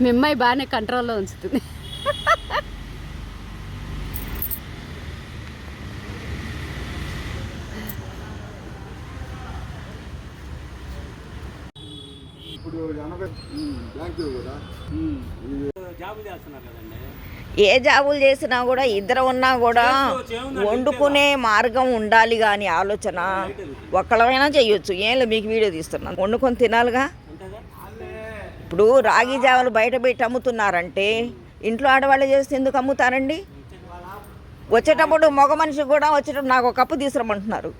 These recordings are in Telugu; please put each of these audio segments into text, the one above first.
మీ అమ్మాయి బాగానే కంట్రోల్లో ఉంచుతుంది. ఏ జాబులు చేసినా కూడా ఇద్దరు ఉన్నా కూడా వండుకునే మార్గం ఉండాలి కానీ ఆలోచన ఒక్కళ్ళమైనా చేయొచ్చు. ఏం మీకు వీడియో తీస్తున్నాను, వండుకొని తినాలిగా. ఇప్పుడు రాగి జావలు బయట పెట్టి అమ్ముతున్నారంటే ఇంట్లో ఆడవాళ్ళు చేస్తే ఎందుకు అమ్ముతారండి? వచ్చేటప్పుడు మగ మనిషి కూడా వచ్చేటప్పుడు నాకు ఒక కప్పు తీసుకురమ్మంటున్నారు.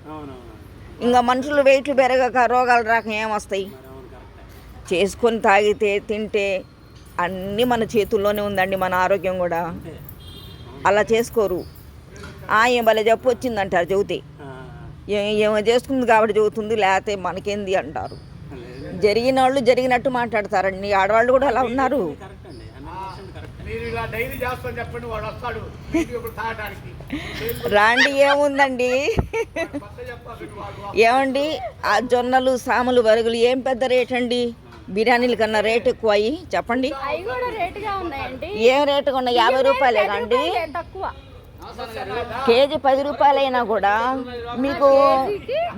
ఇంకా మనుషులు వెయిట్లు పెరగక రోగాలు రాక ఏమొస్తాయి? చేసుకొని తాగితే తింటే అన్నీ మన చేతుల్లోనే ఉందండి. మన ఆరోగ్యం కూడా అలా చేసుకోరు. ఏం భలే జబ్బు వచ్చిందంటారు, చెబితే ఏమో చేసుకుంది కాబట్టి చెబుతుంది, లేకపోతే మనకేంది అంటారు. జరిగిన వాళ్ళు జరిగినట్టు మాట్లాడతారండి. ఆడవాళ్ళు కూడా అలా ఉన్నారు. రాండి, ఏముందండి. ఏమండి ఆ జొన్నలు సాములు బరుగులు ఏం పెద్ద రేట్ అండి? బిర్యానీల కన్నా రేట్ ఎక్కువ అయ్యి చెప్పండి. ఏం రేటుగా ఉన్నాయి? 50 రూపాయలే కండి. కేజీ 10 రూపాయలైనా కూడా మీకు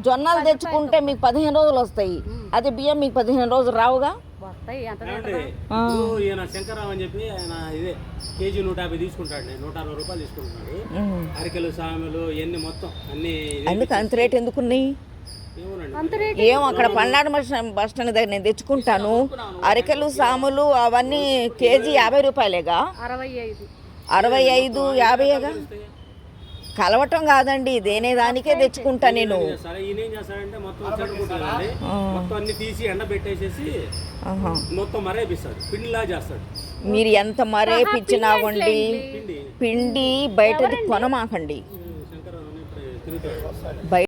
జొన్నలు తెచ్చుకుంటే మీకు 15 రోజులు వస్తాయి. అదే బియ్యం మీకు 15 రోజులు రావుగా. శంకర్రావు అని చెప్పి ఆయన ఇదే కేజీ 150 తీసుకుంటాడు, 160 రూపాయలు తీసుకుంటున్నాడు. అరికెలు సామెలు ఇవన్నీ మొత్తం అన్ని అందుకు అంత రేట్ ఎందుకున్నాయి ఏమో. అక్కడ పల్నాడు బస్ స్టాండ్ దగ్గర నేను తెచ్చుకుంటాను. అరికెలు సాములు అవన్నీ కేజీ 50 రూపాయలేగా. 65 50గా కలవటం కాదండి, దేనే దానికే తెచ్చుకుంటా నేను. మీరు ఎంత మరేపిచ్చినావండి, పిండి బయటది కొనమాకండి.